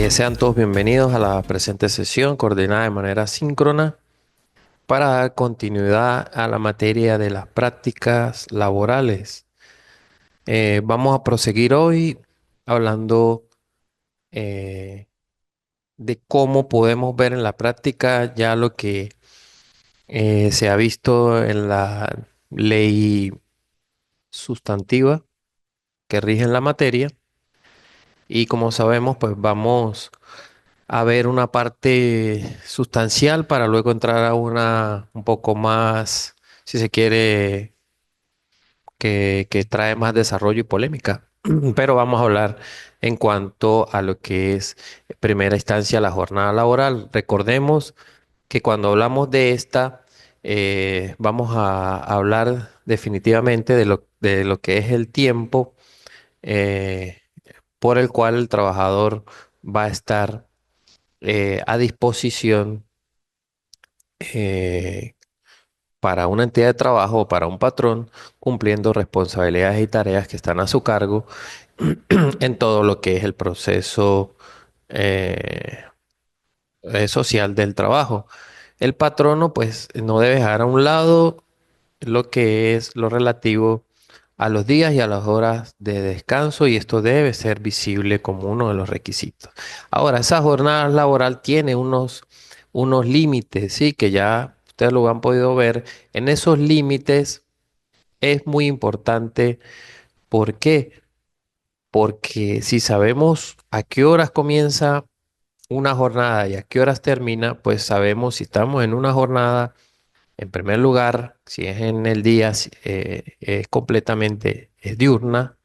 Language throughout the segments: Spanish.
Sean todos bienvenidos a la presente sesión coordinada de manera síncrona para dar continuidad a la materia de las prácticas laborales. Vamos a proseguir hoy hablando eh, de cómo podemos ver en la práctica ya lo que se ha visto en la ley sustantiva que rige en la materia. Y como sabemos, pues vamos a ver una parte sustancial para luego entrar a una un poco más, si se quiere, que trae más desarrollo y polémica. Pero vamos a hablar en cuanto a lo que es, en primera instancia, la jornada laboral. Recordemos que cuando hablamos de esta, vamos a hablar definitivamente de lo que es el tiempo eh, por el cual el trabajador va a estar a disposición eh, para una entidad de trabajo o para un patrón, cumpliendo responsabilidades y tareas que están a su cargo en todo lo que es el proceso eh, social del trabajo. El patrono, pues, no debe dejar a un lado lo que es lo relativo a los días y a las horas de descanso, y esto debe ser visible como uno de los requisitos. Ahora, esa jornada laboral tiene unos límites, sí, que ya ustedes lo han podido ver. En esos límites es muy importante. ¿Por qué? Porque si sabemos a qué horas comienza una jornada y a qué horas termina, pues sabemos si estamos en una jornada. En primer lugar, si es en el día, es completamente es diurna.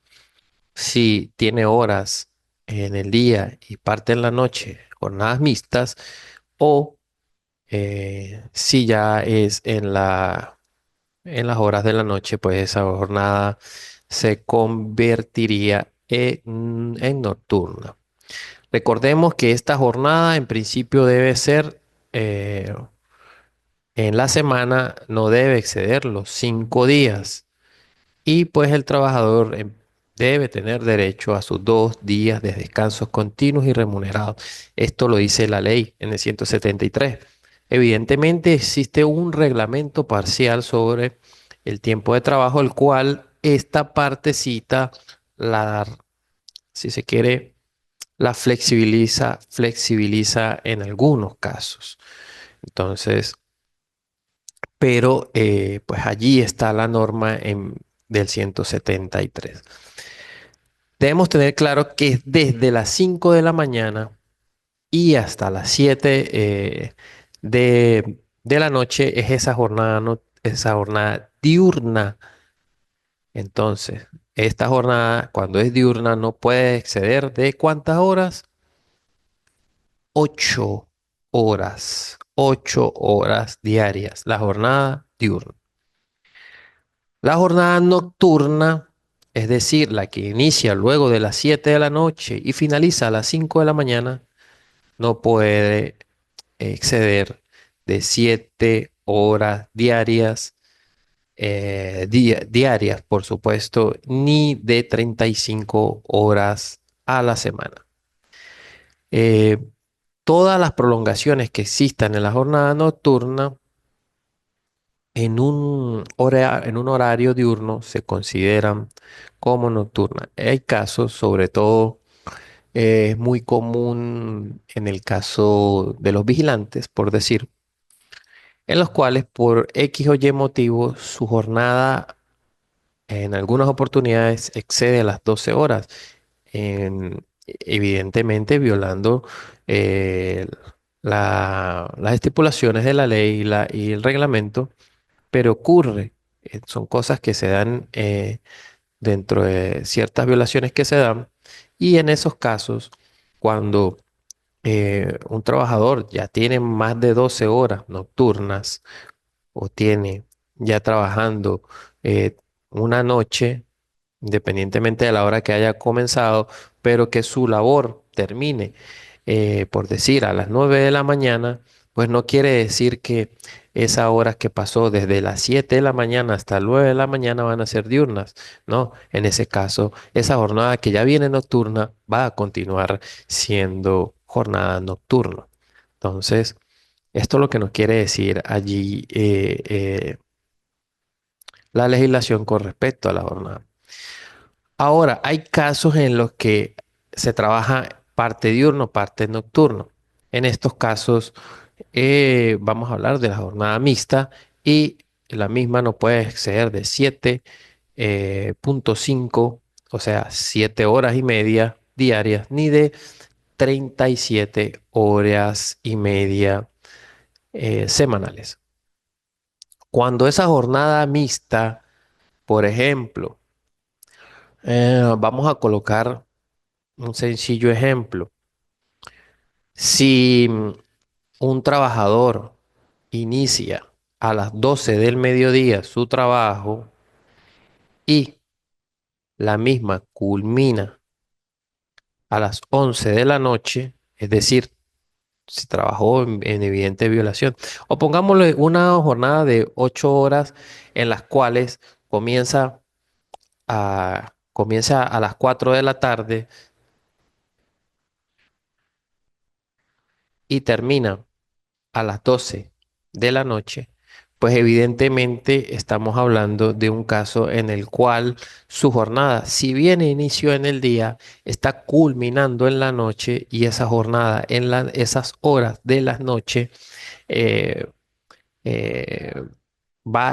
Si tiene horas en el día y parte en la noche, jornadas mixtas. O si ya es en las horas de la noche, pues esa jornada se convertiría en nocturna. Recordemos que esta jornada en principio debe ser eh, en la semana, no debe exceder los 5 días, y pues el trabajador debe tener derecho a sus 2 días de descansos continuos y remunerados. Esto lo dice la ley en el 173. Evidentemente existe un reglamento parcial sobre el tiempo de trabajo, el cual esta parte cita la, si se quiere, la flexibiliza en algunos casos. Entonces, pero pues allí está la norma del 173. Debemos tener claro que desde las 5 de la mañana y hasta las 7 de la noche es esa jornada, esa jornada diurna. Entonces, esta jornada, cuando es diurna, no puede exceder de ¿cuántas horas? 8 horas. 8 horas diarias, la jornada diurna. La jornada nocturna, es decir, la que inicia luego de las 7 de la noche y finaliza a las 5 de la mañana, no puede exceder de 7 horas diarias, diarias, por supuesto, ni de 35 horas a la semana. Eh, Todas las prolongaciones que existan en la jornada nocturna en un horario diurno se consideran como nocturnas. Hay casos, sobre todo, es muy común en el caso de los vigilantes, por decir, en los cuales por X o Y motivo su jornada en algunas oportunidades excede las 12 horas, evidentemente violando eh, las estipulaciones de la ley y el reglamento, pero ocurre. Son cosas que se dan dentro de ciertas violaciones que se dan, y en esos casos, cuando un trabajador ya tiene más de 12 horas nocturnas o tiene ya trabajando una noche, independientemente de la hora que haya comenzado, pero que su labor termine, por decir, a las 9 de la mañana, pues no quiere decir que esas horas que pasó desde las 7 de la mañana hasta las 9 de la mañana van a ser diurnas. No, en ese caso, esa jornada que ya viene nocturna va a continuar siendo jornada nocturna. Entonces, esto es lo que nos quiere decir allí la legislación con respecto a la jornada. Ahora, hay casos en los que se trabaja parte diurno, parte nocturno. En estos casos, vamos a hablar de la jornada mixta y la misma no puede exceder de 7,5, o sea, 7 horas y media diarias, ni de 37 horas y media semanales. Cuando esa jornada mixta, por ejemplo, vamos a colocar un sencillo ejemplo. Si un trabajador inicia a las 12 del mediodía su trabajo y la misma culmina a las 11 de la noche, es decir, si trabajó en evidente violación, o pongámosle una jornada de 8 horas en las cuales comienza comienza a las 4 de la tarde y termina a las 12 de la noche, pues evidentemente estamos hablando de un caso en el cual su jornada, si bien inició en el día, está culminando en la noche y esa jornada, esas horas de la noche, eh, eh,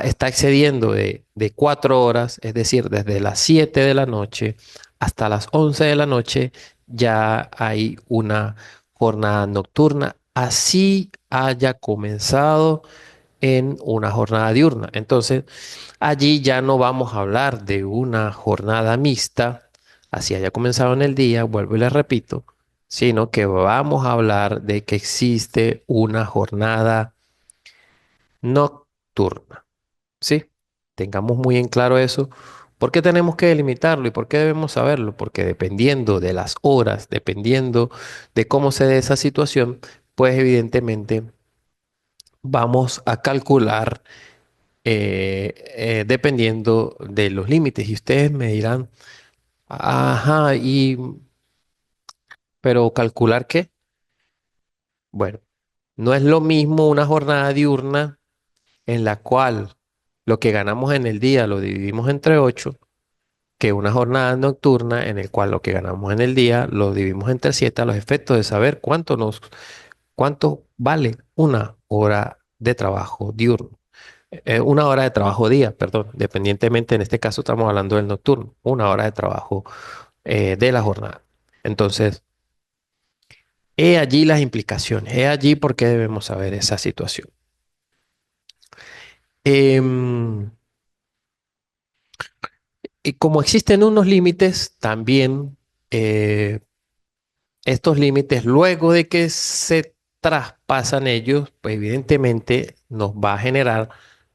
está excediendo de 4 horas, es decir, desde las 7 de la noche hasta las 11 de la noche, ya hay una jornada nocturna, así haya comenzado en una jornada diurna. Entonces, allí ya no vamos a hablar de una jornada mixta, así haya comenzado en el día, vuelvo y les repito, sino que vamos a hablar de que existe una jornada nocturna. ¿Sí? Tengamos muy en claro eso. ¿Por qué tenemos que delimitarlo y por qué debemos saberlo? Porque dependiendo de las horas, dependiendo de cómo se dé esa situación, pues evidentemente vamos a calcular dependiendo de los límites. Y ustedes me dirán, ajá, pero ¿calcular qué? Bueno, no es lo mismo una jornada diurna en la cual lo que ganamos en el día lo dividimos entre 8 que una jornada nocturna en el cual lo que ganamos en el día lo dividimos entre 7 a los efectos de saber cuánto vale una hora de trabajo diurno. Una hora de trabajo día, perdón, dependientemente en este caso estamos hablando del nocturno, una hora de trabajo de la jornada. Entonces, he allí las implicaciones, he allí por qué debemos saber esa situación. Em, y como existen unos límites, también estos límites, luego de que se traspasan ellos, pues evidentemente nos va a generar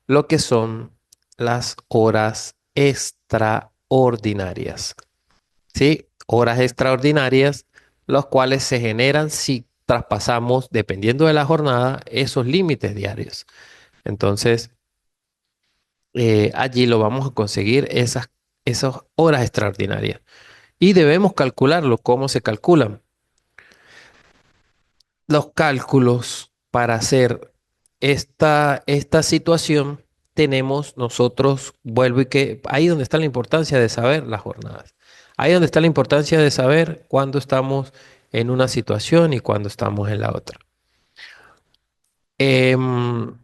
lo que son las horas extraordinarias. ¿Sí? Horas extraordinarias, los cuales se generan si traspasamos, dependiendo de la jornada, esos límites diarios. Entonces, allí lo vamos a conseguir esas horas extraordinarias. Y debemos calcularlo. ¿Cómo se calculan? Los cálculos para hacer esta situación, tenemos nosotros, vuelvo y que ahí donde está la importancia de saber las jornadas. Ahí donde está la importancia de saber cuándo estamos en una situación y cuándo estamos en la otra. Em,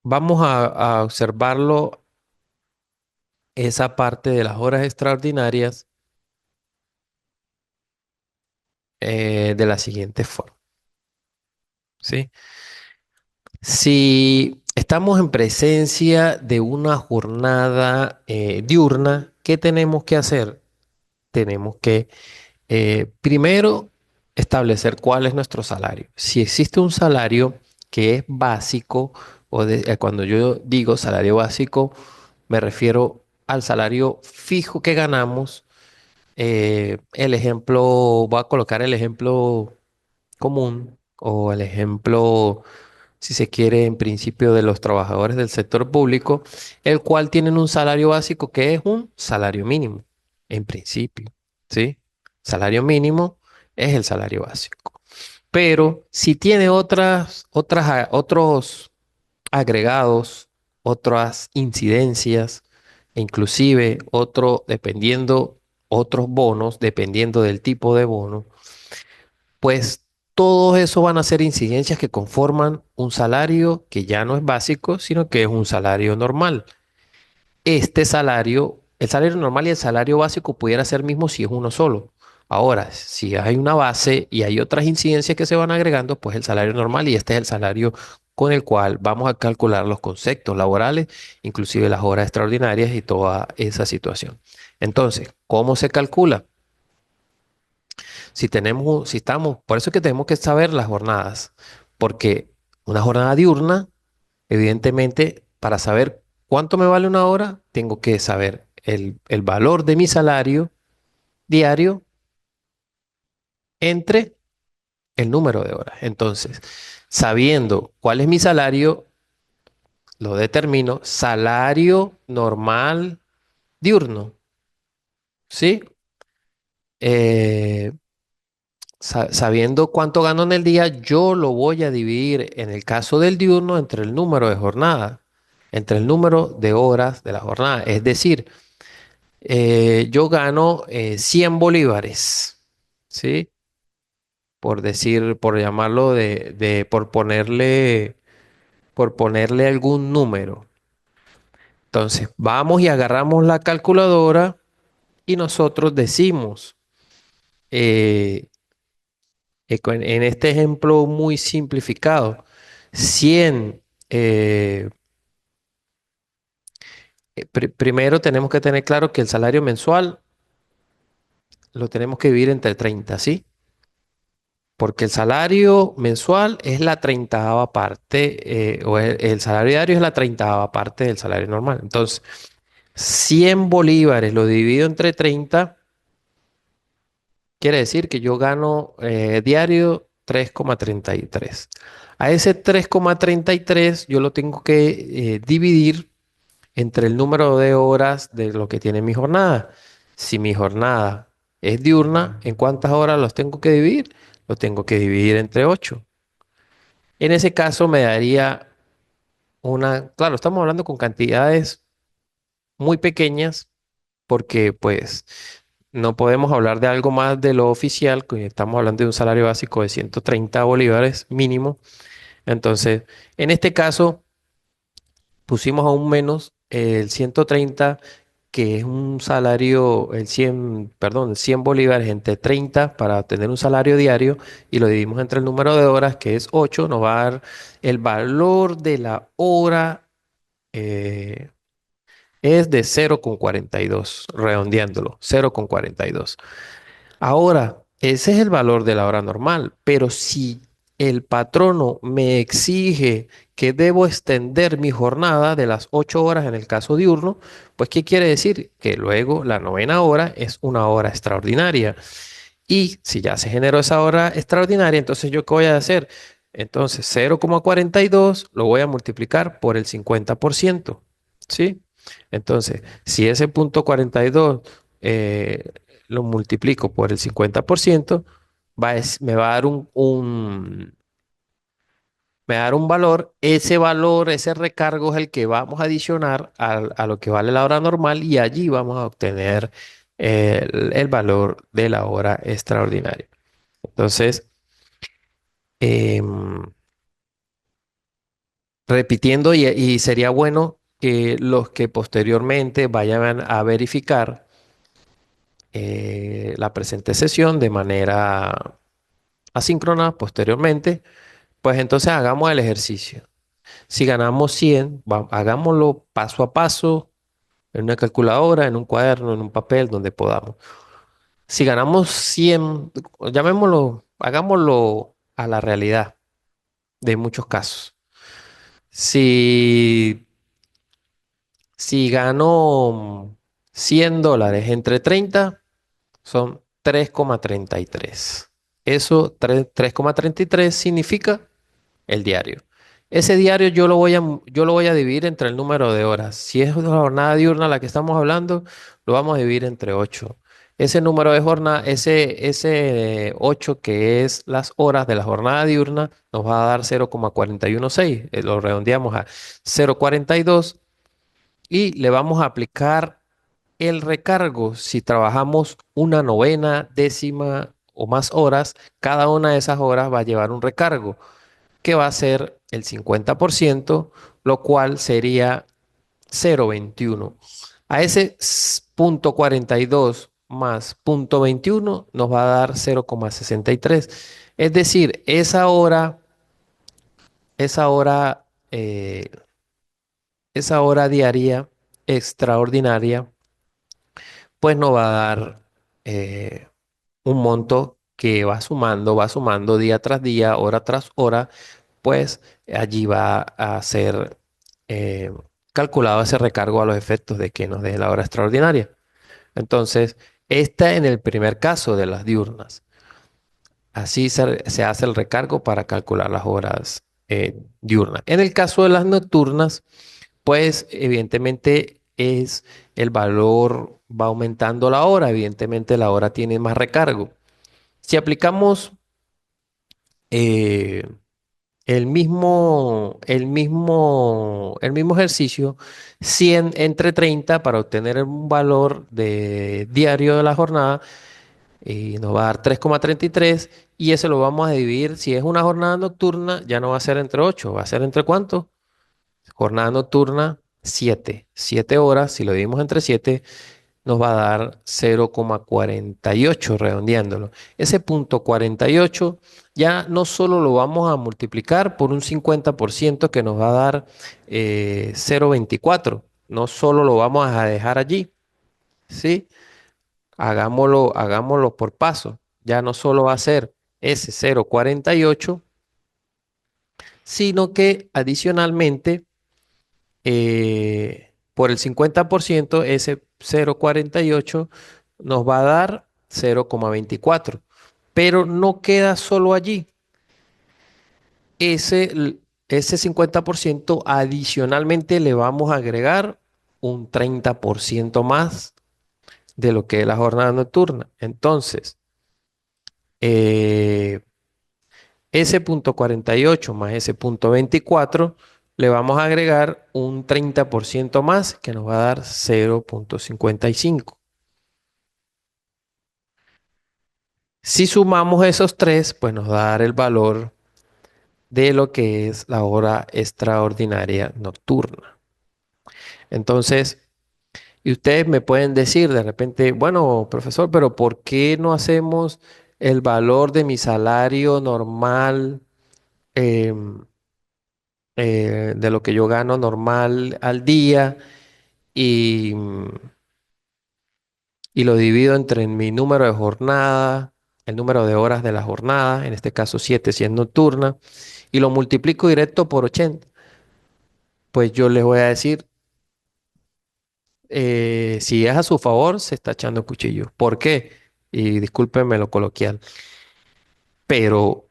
Vamos a observarlo, esa parte de las horas extraordinarias, de la siguiente forma, ¿sí? Si estamos en presencia de una jornada diurna, ¿qué tenemos que hacer? Tenemos que primero establecer cuál es nuestro salario. Si existe un salario que es básico, cuando yo digo salario básico, me refiero al salario fijo que ganamos. El ejemplo, voy a colocar el ejemplo común o el ejemplo, si se quiere, en principio de los trabajadores del sector público, el cual tienen un salario básico que es un salario mínimo, en principio, ¿sí? Salario mínimo Es el salario básico. Pero si tiene otros agregados, otras incidencias, e inclusive otros bonos, dependiendo del tipo de bono, pues todo eso van a ser incidencias que conforman un salario que ya no es básico, sino que es un salario normal. Este salario, el salario normal y el salario básico pudiera ser mismo si es uno solo. Ahora, si hay una base y hay otras incidencias que se van agregando, pues el salario normal y este es el salario con el cual vamos a calcular los conceptos laborales, inclusive las horas extraordinarias y toda esa situación. Entonces, ¿cómo se calcula? Si estamos, por eso es que tenemos que saber las jornadas, porque una jornada diurna, evidentemente, para saber cuánto me vale una hora, tengo que saber el valor de mi salario diario entre el número de horas. Entonces, sabiendo cuál es mi salario, lo determino salario normal diurno, ¿sí? Eh, sabiendo cuánto gano en el día, yo lo voy a dividir en el caso del diurno entre el número de jornadas, entre el número de horas de la jornada. Es decir, yo gano 100 bolívares, ¿sí? Por decir, por llamarlo por ponerle algún número. Entonces, vamos y agarramos la calculadora y nosotros decimos, eh, en este ejemplo muy simplificado, 100, eh, primero tenemos que tener claro que el salario mensual lo tenemos que dividir entre 30, ¿sí? Porque el salario mensual es la treintava parte, o el salario diario es la treintava parte del salario normal. Entonces, 100 bolívares lo divido entre 30, quiere decir que yo gano diario 3,33. A ese 3,33 yo lo tengo que dividir entre el número de horas de lo que tiene mi jornada. Si mi jornada es diurna, ¿en cuántas horas los tengo que dividir? Lo tengo que dividir entre 8. En ese caso me daría claro, estamos hablando con cantidades muy pequeñas porque pues no podemos hablar de algo más de lo oficial, que estamos hablando de un salario básico de 130 bolívares mínimo. Entonces, en este caso pusimos aún menos el 130, que es un salario, el 100, perdón, 100 bolívares entre 30 para tener un salario diario y lo dividimos entre el número de horas, que es 8, nos va a dar el valor de la hora, eh, es de 0,42, redondeándolo, 0,42. Ahora, ese es el valor de la hora normal, pero si el patrono me exige que debo extender mi jornada de las 8 horas en el caso diurno, pues ¿qué quiere decir? Que luego la novena hora es una hora extraordinaria. Y si ya se generó esa hora extraordinaria, entonces ¿yo qué voy a hacer? Entonces 0,42 lo voy a multiplicar por el 50%, ¿sí? Entonces, si ese punto 42 eh, lo multiplico por el 50%, me va a dar me va a dar un valor. Ese valor, ese recargo es el que vamos a adicionar a lo que vale la hora normal y allí vamos a obtener el valor de la hora extraordinaria. Entonces, em, repitiendo, y sería bueno que los que posteriormente vayan a verificar la presente sesión de manera asíncrona posteriormente, pues entonces hagamos el ejercicio. Si ganamos 100, hagámoslo paso a paso, en una calculadora, en un cuaderno, en un papel, donde podamos. Si ganamos 100, llamémoslo, hagámoslo a la realidad de muchos casos. Si, si gano $100 entre 30, son 3,33. Eso, 3,33 significa el diario. Ese diario yo lo voy a dividir entre el número de horas. Si es una jornada diurna la que estamos hablando, lo vamos a dividir entre 8. Ese número de jornada, ese 8 que es las horas de la jornada diurna, nos va a dar 0,416. Lo redondeamos a 0,42 y le vamos a aplicar el recargo. Si trabajamos una novena, décima o más horas, cada una de esas horas va a llevar un recargo que va a ser el 50%, lo cual sería 0,21. A ese punto 42 más punto 21 nos va a dar 0,63. Es decir, esa hora, eh, esa hora diaria extraordinaria, pues nos va a dar eh, un monto que va sumando día tras día, hora tras hora, pues allí va a ser eh, calculado ese recargo a los efectos de que nos dé la hora extraordinaria. Entonces, esta en el primer caso de las diurnas. Así se hace el recargo para calcular las horas diurnas. En el caso de las nocturnas, pues evidentemente es el valor va aumentando la hora, evidentemente la hora tiene más recargo. Si aplicamos eh, el mismo ejercicio, 100 entre 30 para obtener un valor de diario de la jornada, y nos va a dar 3,33 y ese lo vamos a dividir. Si es una jornada nocturna, ya no va a ser entre 8, va a ser entre ¿cuánto? Jornada nocturna, 7. 7 horas, si lo dividimos entre 7, nos va a dar 0,48 redondeándolo. Ese punto 48 ya no solo lo vamos a multiplicar por un 50% que nos va a dar 0,24. No solo lo vamos a dejar allí, ¿sí? Hagámoslo por paso. Ya no solo va a ser ese 0,48, sino que adicionalmente, por el 50%, ese 0,48 nos va a dar 0,24. Pero no queda solo allí. Ese 50% adicionalmente le vamos a agregar un 30% más de lo que es la jornada nocturna. Entonces, eh, ese punto 48 más ese punto 24 le vamos a agregar un 30% más que nos va a dar 0,55. Si sumamos esos tres, pues nos va a dar el valor de lo que es la hora extraordinaria nocturna. Entonces, y ustedes me pueden decir de repente, bueno, profesor, pero ¿por qué no hacemos el valor de mi salario normal? em, de lo que yo gano normal al día y lo divido entre mi número de jornada, el número de horas de la jornada, en este caso 7 si es nocturna, y lo multiplico directo por 80. Pues yo les voy a decir, si es a su favor, se está echando cuchillo. ¿Por qué? Y discúlpenme lo coloquial, pero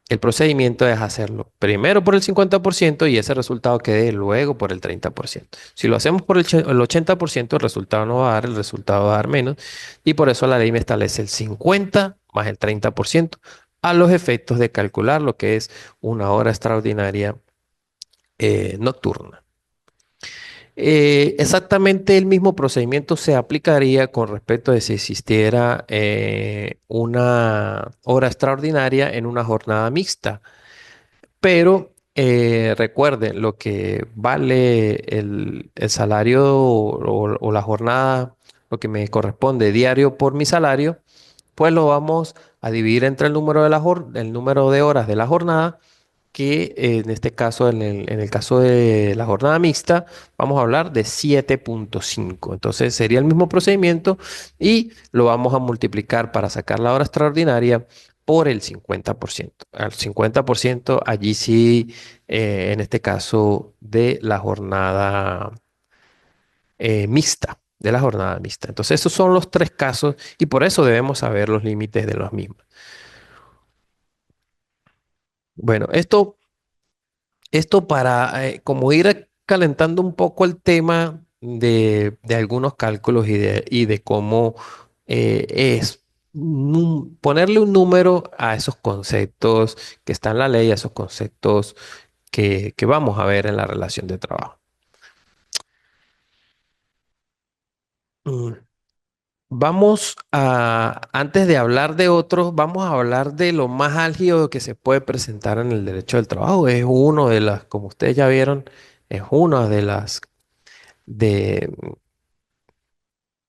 el procedimiento es hacerlo primero por el 50% y ese resultado quede luego por el 30%. Si lo hacemos por el 80%, el resultado no va a dar, el resultado va a dar menos. Y por eso la ley me establece el 50 más el 30% a los efectos de calcular lo que es una hora extraordinaria nocturna. Exactamente el mismo procedimiento se aplicaría con respecto de si existiera una hora extraordinaria en una jornada mixta. Pero recuerden, lo que vale el salario o la jornada, lo que me corresponde diario por mi salario, pues lo vamos a dividir entre el número de horas de la jornada, que en este caso, en el caso de la jornada mixta, vamos a hablar de 7,5. Entonces sería el mismo procedimiento y lo vamos a multiplicar para sacar la hora extraordinaria por el 50%. Al 50% allí sí, en este caso de la jornada mixta. De la jornada mixta. Entonces, esos son los tres casos y por eso debemos saber los límites de los mismos. Bueno, esto para como ir calentando un poco el tema de algunos cálculos y de cómo es ponerle un número a esos conceptos que están en la ley, a esos conceptos que vamos a ver en la relación de trabajo. Mm, antes de hablar de otros, vamos a hablar de lo más álgido que se puede presentar en el derecho del trabajo. Es uno de las, como ustedes ya vieron, es una de,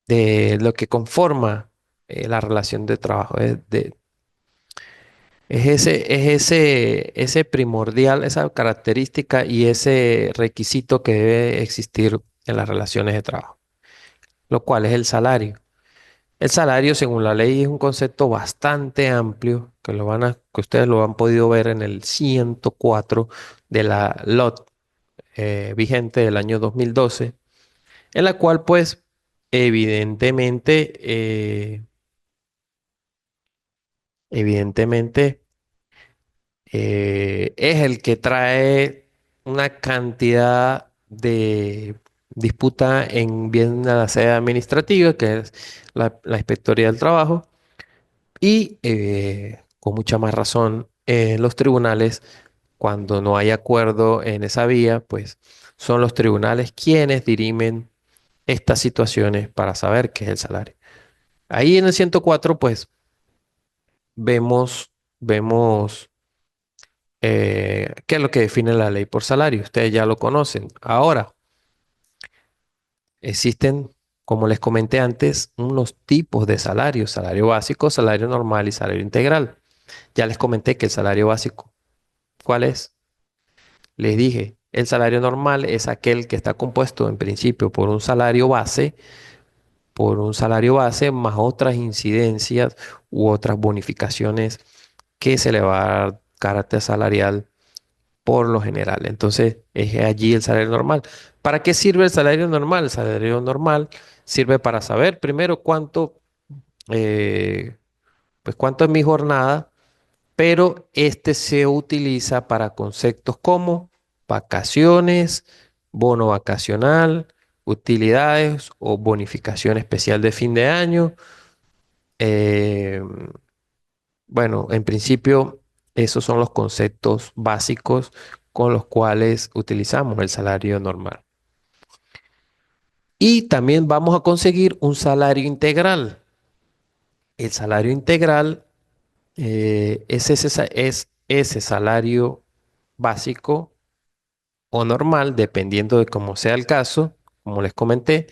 de lo que conforma la relación de trabajo. Ese primordial, esa característica y ese requisito que debe existir en las relaciones de trabajo, lo cual es el salario. El salario, según la ley, es un concepto bastante amplio que ustedes lo han podido ver en el 104 de la LOT vigente del año 2012, en la cual, pues, evidentemente, evidentemente, es el que trae una cantidad de disputa en bien a la sede administrativa, que es la Inspectoría del Trabajo, y con mucha más razón en los tribunales, cuando no hay acuerdo en esa vía, pues son los tribunales quienes dirimen estas situaciones para saber qué es el salario. Ahí en el 104, pues vemos qué es lo que define la ley por salario. Ustedes ya lo conocen. Ahora, existen, como les comenté antes, unos tipos de salario: salario básico, salario normal y salario integral. Ya les comenté que el salario básico, ¿cuál es? Les dije, el salario normal es aquel que está compuesto en principio por un salario base más otras incidencias u otras bonificaciones que se le va a dar carácter salarial por lo general. Entonces, es allí el salario normal. ¿Para qué sirve el salario normal? El salario normal sirve para saber primero eh, cuánto es mi jornada, pero este se utiliza para conceptos como vacaciones, bono vacacional, utilidades o bonificación especial de fin de año. Eh, bueno, en principio, esos son los conceptos básicos con los cuales utilizamos el salario normal. Y también vamos a conseguir un salario integral. El salario integral es ese salario básico o normal, dependiendo de cómo sea el caso, como les comenté.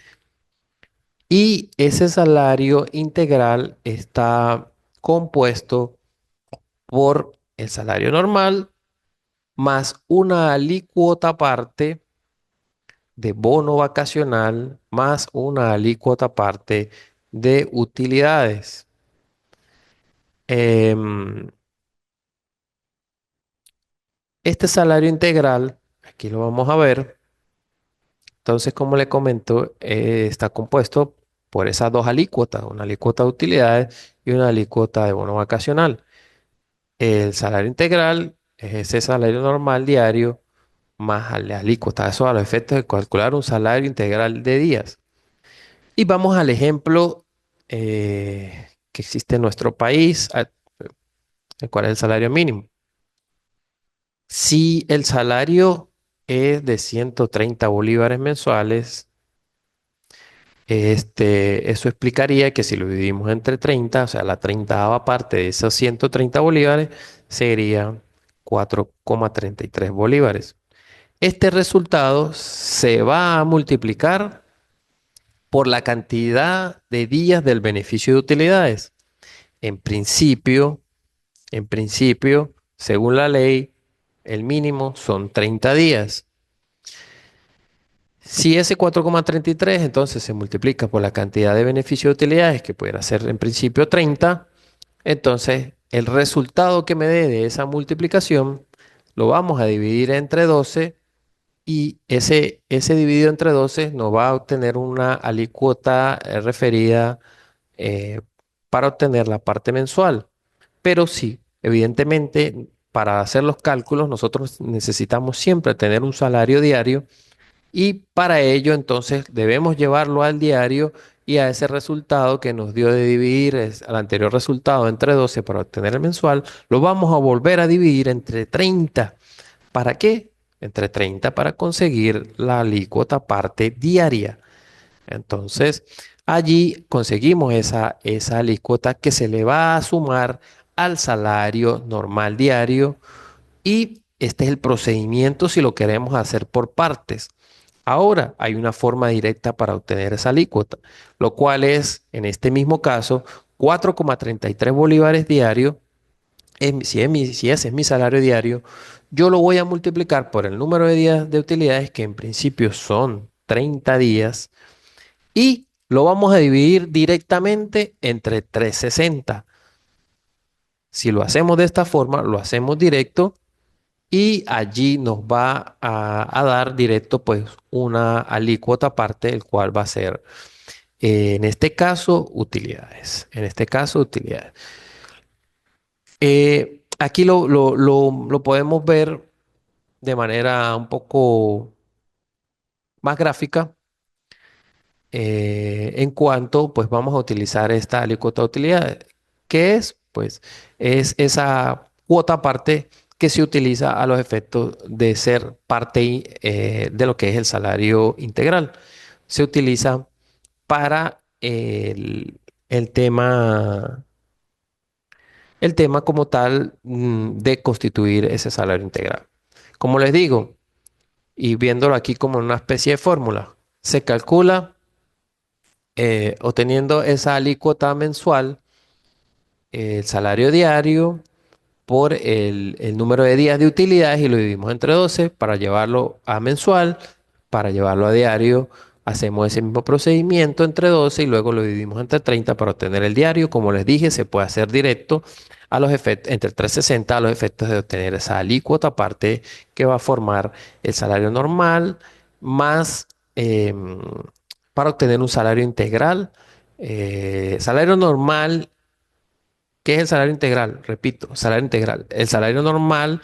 Y ese salario integral está compuesto por el salario normal más una alícuota aparte de bono vacacional más una alícuota aparte de utilidades. Em, este salario integral, aquí lo vamos a ver. Entonces, como le comento, está compuesto por esas dos alícuotas: una alícuota de utilidades y una alícuota de bono vacacional. El salario integral es ese salario normal diario más la alícuota. Eso a los efectos de calcular un salario integral de días. Y vamos al ejemplo que existe en nuestro país, el cual es el salario mínimo. Si el salario es de 130 bolívares mensuales, eso explicaría que si lo dividimos entre 30, o sea, la 30ª parte de esos 130 bolívares sería 4,33 bolívares. Este resultado se va a multiplicar por la cantidad de días del beneficio de utilidades. En principio, en principio, según la ley, el mínimo son 30 días. Si ese 4,33 entonces se multiplica por la cantidad de beneficio de utilidades, que pudiera ser en principio 30, entonces el resultado que me dé de esa multiplicación lo vamos a dividir entre 12, y ese dividido entre 12 nos va a obtener una alícuota referida eh, para obtener la parte mensual. Pero sí, evidentemente, para hacer los cálculos nosotros necesitamos siempre tener un salario diario, y para ello entonces debemos llevarlo al diario y a ese resultado que nos dio de dividir al anterior resultado entre 12 para obtener el mensual, lo vamos a volver a dividir entre 30. ¿Para qué? Entre 30 para conseguir la alícuota parte diaria. Entonces, allí conseguimos esa alícuota que se le va a sumar al salario normal diario y este es el procedimiento si lo queremos hacer por partes. Ahora hay una forma directa para obtener esa alícuota, lo cual es, en este mismo caso, 4,33 bolívares diarios. Si ese es mi salario diario, yo lo voy a multiplicar por el número de días de utilidades, que en principio son 30 días, y lo vamos a dividir directamente entre 360. Si lo hacemos de esta forma, lo hacemos directo y allí nos va a dar directo pues una alícuota aparte, el cual va a ser, en este caso, utilidades. En este caso, utilidades. Aquí lo podemos ver de manera un poco más gráfica, en cuanto pues vamos a utilizar esta alícuota de utilidades. ¿Qué es? Pues es esa cuota aparte que se utiliza a los efectos de ser parte de lo que es el salario integral. Se utiliza para el tema como tal, de constituir ese salario integral. Como les digo, y viéndolo aquí como una especie de fórmula, se calcula, obteniendo esa alícuota mensual, el salario diario por el número de días de utilidades y lo dividimos entre 12 para llevarlo a mensual. Para llevarlo a diario hacemos ese mismo procedimiento entre 12 y luego lo dividimos entre 30 para obtener el diario. Como les dije, se puede hacer directo a los efectos entre 360 a los efectos de obtener esa alícuota aparte que va a formar el salario normal más, para obtener un salario integral. Salario normal. ¿Qué es el salario integral? Repito, salario integral. El salario normal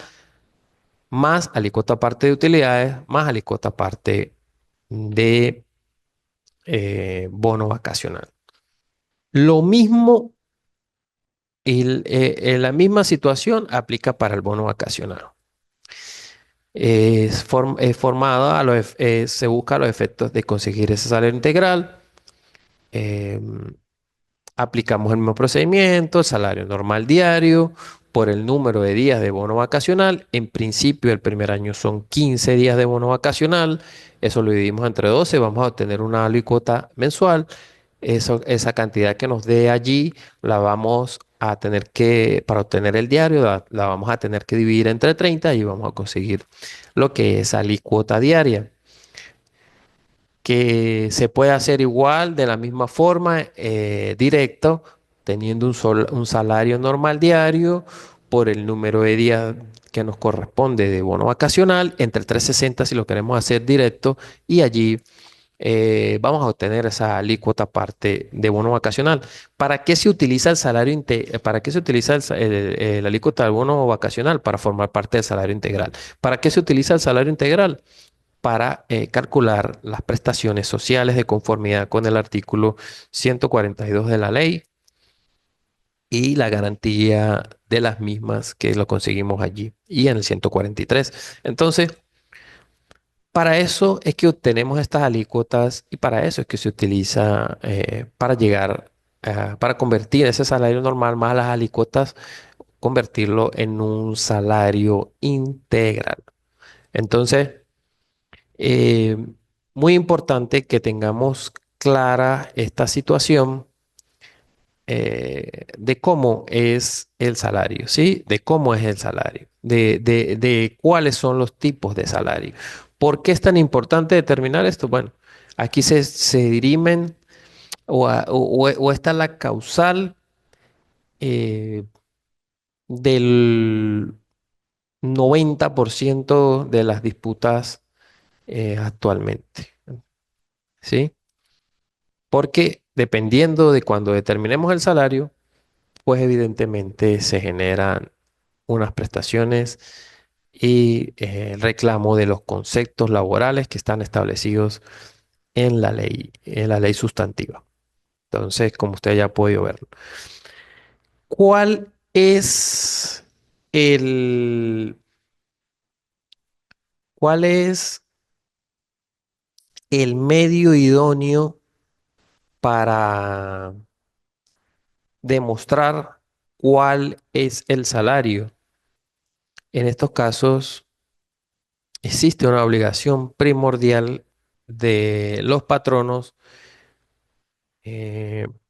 más alícuota parte de utilidades más alícuota parte de bono vacacional. Lo mismo y la misma situación aplica para el bono vacacional. Es formada se busca los efectos de conseguir ese salario integral. em, Aplicamos el mismo procedimiento, salario normal diario por el número de días de bono vacacional. En principio, el primer año son 15 días de bono vacacional. Eso lo dividimos entre 12. Vamos a obtener una alícuota mensual. Esa cantidad que nos dé allí la vamos a tener que, para obtener el diario, la vamos a tener que dividir entre 30 y vamos a conseguir lo que es alícuota diaria, que se puede hacer igual de la misma forma, directo, teniendo un salario normal diario por el número de días que nos corresponde de bono vacacional, entre 360 si lo queremos hacer directo, y allí vamos a obtener esa alícuota parte de bono vacacional. ¿Para qué se utiliza el para qué se utiliza la alícuota del bono vacacional? Para formar parte del salario integral. ¿Para qué se utiliza el salario integral? Para calcular las prestaciones sociales de conformidad con el artículo 142 de la ley y la garantía de las mismas que lo conseguimos allí y en el 143. Entonces, para eso es que obtenemos estas alícuotas y para eso es que se utiliza, para llegar, para convertir ese salario normal más las alícuotas, convertirlo en un salario integral. Entonces, Eh, muy importante que tengamos clara esta situación, de cómo es el salario, ¿sí? De cómo es el salario, de cuáles son los tipos de salario. ¿Por qué es tan importante determinar esto? Bueno, aquí se dirimen o está la causal, eh, del 90% de las disputas, actualmente, ¿sí? Porque dependiendo de cuando determinemos el salario, pues evidentemente se generan unas prestaciones y el reclamo de los conceptos laborales que están establecidos en la ley sustantiva. Entonces, como usted ya ha podido verlo. ¿Cuál es el, cuál es el medio idóneo para demostrar cuál es el salario? En estos casos, existe una obligación primordial de los patronos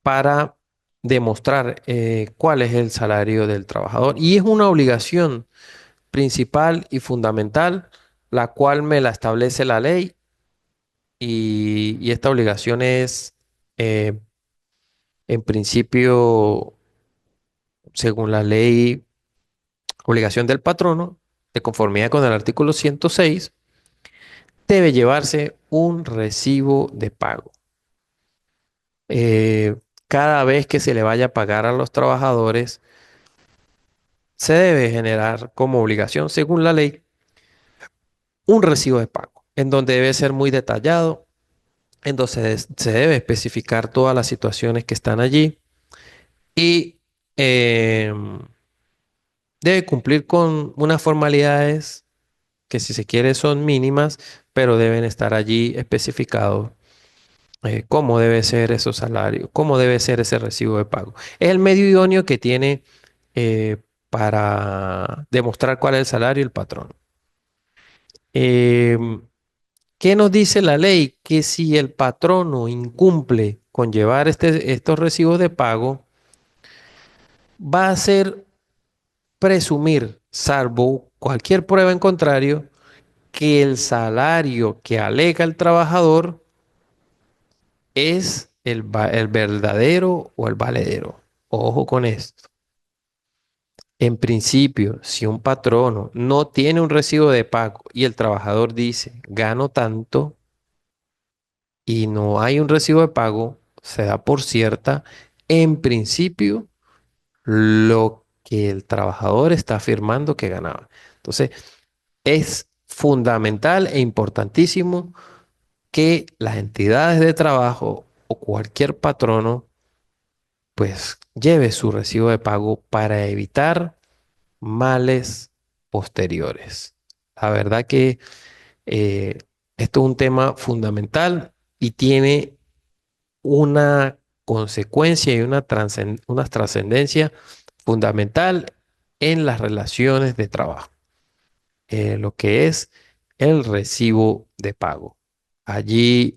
para demostrar cuál es el salario del trabajador. Y es una obligación principal y fundamental, la cual me la establece la ley y esta obligación es, eh, en principio, según la ley, obligación del patrono, de conformidad con el artículo 106, debe llevarse un recibo de pago. Eh, Cada vez que se le vaya a pagar a los trabajadores, se debe generar como obligación, según la ley, un recibo de pago, en donde debe ser muy detallado, en donde se debe especificar todas las situaciones que están allí y em, debe cumplir con unas formalidades que si se quiere son mínimas, pero deben estar allí especificados cómo debe ser esos salarios, cómo debe ser ese recibo de pago. Es el medio idóneo que tiene eh, para demostrar cuál es el salario el patrón. Em, ¿Qué nos dice la ley? Que si el patrono incumple con llevar estos recibos de pago, va a ser presumir, salvo cualquier prueba en contrario, que el salario que alega el trabajador es el verdadero o el valedero. Ojo con esto. En principio, si un patrono no tiene un recibo de pago y el trabajador dice, gano tanto y no hay un recibo de pago, se da por cierta, en principio, lo que el trabajador está afirmando que ganaba. Entonces, es fundamental e importantísimo que las entidades de trabajo o cualquier patrono pues lleve su recibo de pago para evitar males posteriores. La verdad que eh, esto es un tema fundamental y tiene una consecuencia y una trascendencia fundamental en las relaciones de trabajo, lo que es el recibo de pago. Allí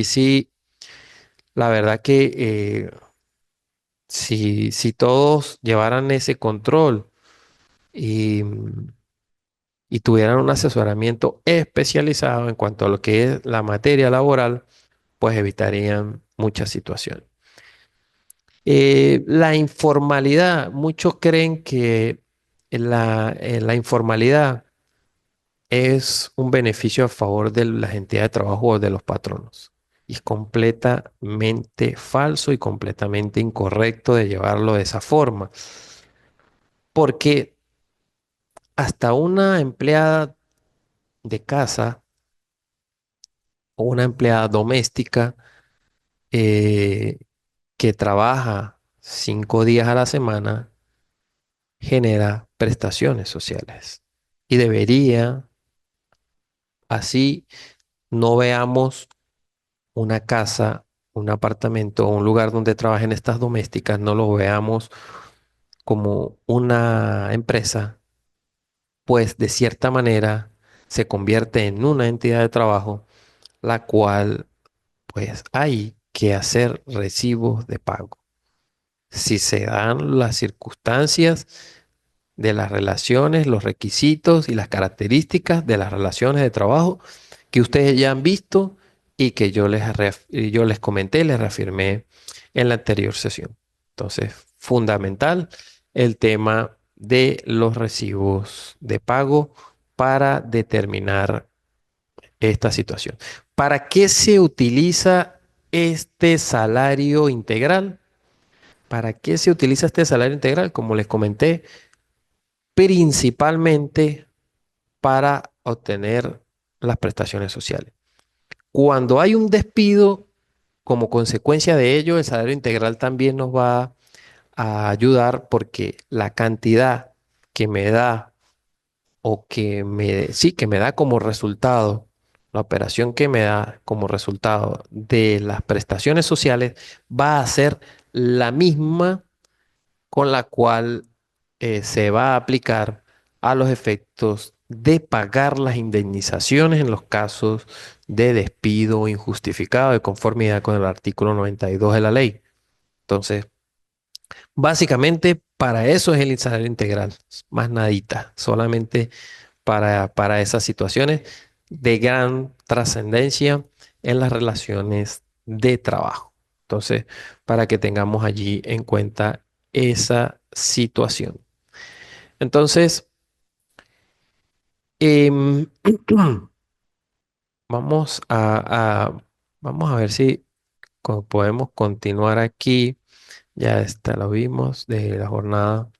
sí, la verdad que si todos llevaran ese control y, y tuvieran un asesoramiento especializado en cuanto a lo que es la materia laboral, pues evitarían muchas situaciones. La informalidad, muchos creen que la informalidad es un beneficio a favor de las entidades de trabajo o de los patronos. Y es completamente falso y completamente incorrecto de llevarlo de esa forma. Porque hasta una empleada de casa o una empleada doméstica eh, que trabaja 5 días a la semana genera prestaciones sociales. Y debería, así no veamos una casa, un apartamento o un lugar donde trabajen estas domésticas, no lo veamos como una empresa, pues de cierta manera se convierte en una entidad de trabajo, la cual pues hay que hacer recibos de pago. Si se dan las circunstancias de las relaciones, los requisitos y las características de las relaciones de trabajo que ustedes ya han visto y que yo les comenté, les reafirmé en la anterior sesión. Entonces, fundamental el tema de los recibos de pago para determinar esta situación. ¿Para qué se utiliza este salario integral? ¿Para qué se utiliza este salario integral? Como les comenté, principalmente para obtener las prestaciones sociales. Cuando hay un despido, como consecuencia de ello, el salario integral también nos va a ayudar porque la cantidad que me da o sí, que me da como resultado, la operación que me da como resultado de las prestaciones sociales va a ser la misma con la cual se va a aplicar a los efectos de pagar las indemnizaciones en los casos de despido injustificado de conformidad con el artículo 92 de la ley. Entonces, básicamente para eso es el salario integral, más nadita, solamente para esas situaciones de gran trascendencia en las relaciones de trabajo. Entonces, para que tengamos allí en cuenta esa situación. Entonces, em, vamos vamos a ver si podemos continuar aquí. Ya está, lo vimos de la jornada.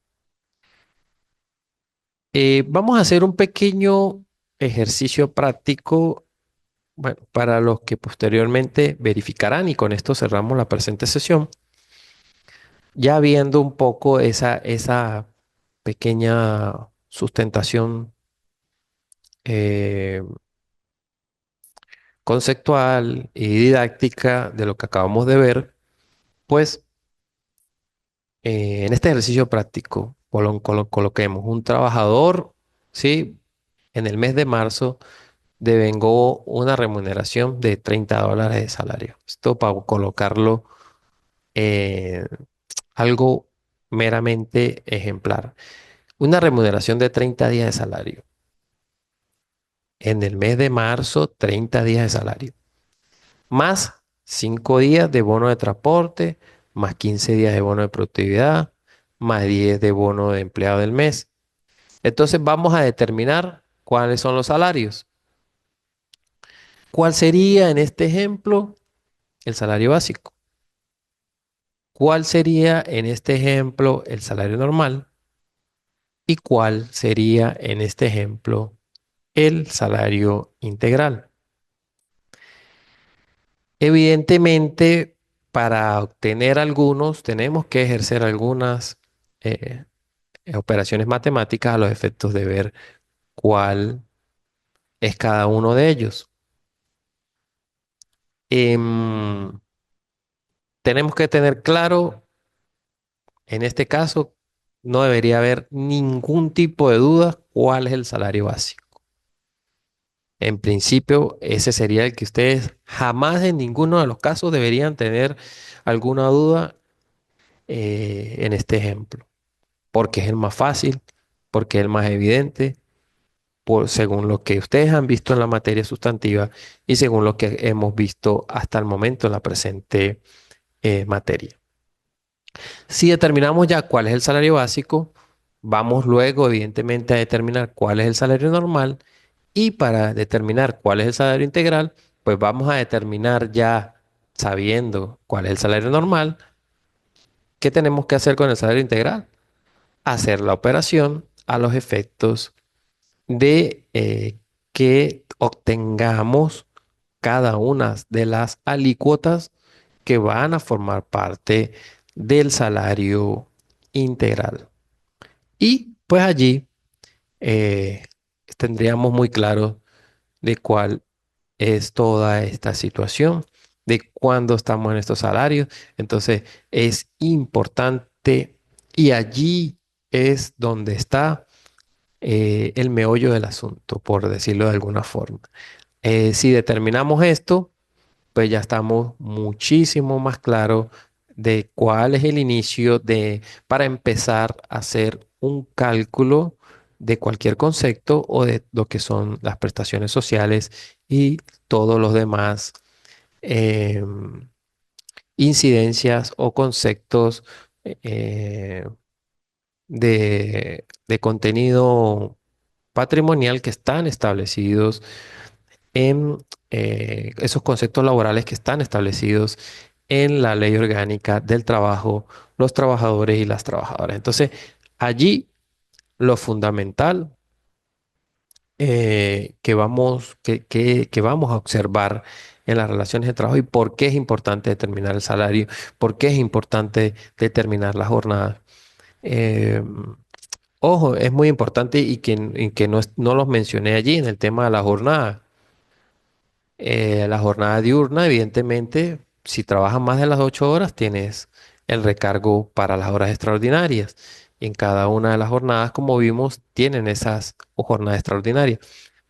Vamos a hacer un pequeño ejercicio práctico, bueno, para los que posteriormente verificarán y con esto cerramos la presente sesión, ya viendo un poco esa pequeña sustentación eh, conceptual y didáctica de lo que acabamos de ver, pues en este ejercicio práctico coloquemos un trabajador, ¿sí? En el mes de marzo devengó una remuneración de $30 de salario. Esto para colocarlo en algo meramente ejemplar. Una remuneración de 30 días de salario. En el mes de marzo, 30 días de salario. Más 5 días de bono de transporte, más 15 días de bono de productividad, más 10 de bono de empleado del mes. Entonces vamos a determinar cuáles son los salarios. ¿Cuál sería en este ejemplo el salario básico? ¿Cuál sería en este ejemplo el salario normal? ¿Y cuál sería en este ejemplo el salario integral? Evidentemente, para obtener algunos, tenemos que ejercer algunas eh, operaciones matemáticas a los efectos de ver cuál es cada uno de ellos. Em, Tenemos que tener claro, en este caso, no debería haber ningún tipo de duda cuál es el salario básico. En principio, ese sería el que ustedes jamás en ninguno de los casos deberían tener alguna duda en este ejemplo, porque es el más fácil, porque es el más evidente, según lo que ustedes han visto en la materia sustantiva y según lo que hemos visto hasta el momento en la presente materia. Si determinamos ya cuál es el salario básico, vamos luego, evidentemente, a determinar cuál es el salario normal y para determinar cuál es el salario integral, pues vamos a determinar ya sabiendo cuál es el salario normal, ¿qué tenemos que hacer con el salario integral? Hacer la operación a los efectos de que obtengamos cada una de las alícuotas que van a formar parte del salario integral. Y pues allí eh, tendríamos muy claro de cuál es toda esta situación, de cuándo estamos en estos salarios. Entonces es importante y allí es donde está el meollo del asunto, por decirlo de alguna forma. Si determinamos esto, pues ya estamos muchísimo más claros de cuál es el inicio para empezar a hacer un cálculo de cualquier concepto o de lo que son las prestaciones sociales y todos los demás em, incidencias o conceptos eh, de contenido patrimonial que están establecidos en esos conceptos laborales que están establecidos en la Ley Orgánica del Trabajo, los trabajadores y las trabajadoras. Entonces, allí lo fundamental que vamos a observar en las relaciones de trabajo y por qué es importante determinar el salario, por qué es importante determinar la jornada. Eh, Ojo, es muy importante y que no, no los mencioné allí en el tema de la jornada. La jornada diurna, evidentemente, si trabajas más de las 8 horas, tienes el recargo para las horas extraordinarias. Y en cada una de las jornadas, como vimos, tienen esas jornadas extraordinarias.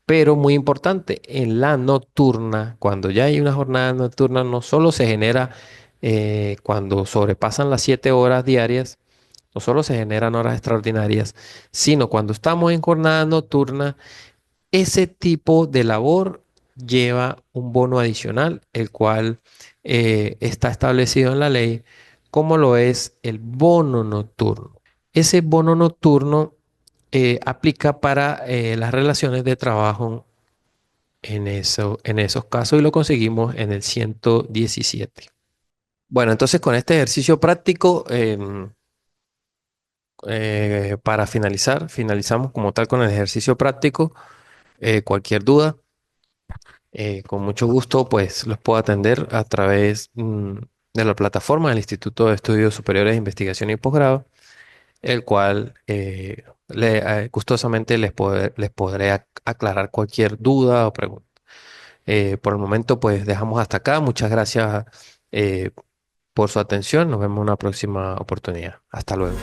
Pero muy importante, en la nocturna, cuando ya hay una jornada nocturna, no solo se genera cuando sobrepasan las 7 horas diarias, no solo se generan horas extraordinarias, sino cuando estamos en jornada nocturna, ese tipo de labor lleva un bono adicional, el cual está establecido en la ley, como lo es el bono nocturno. Ese bono nocturno aplica para las relaciones de trabajo en esos casos y lo conseguimos en el 117. Bueno, entonces con este ejercicio práctico, para finalizar, finalizamos como tal con el ejercicio práctico. Cualquier duda, con mucho gusto, pues los puedo atender a través de la plataforma del Instituto de Estudios Superiores de Investigación y Posgrado, el cual gustosamente les podré aclarar cualquier duda o pregunta. Por el momento, pues dejamos hasta acá. Muchas gracias eh, por su atención. Nos vemos en una próxima oportunidad. Hasta luego.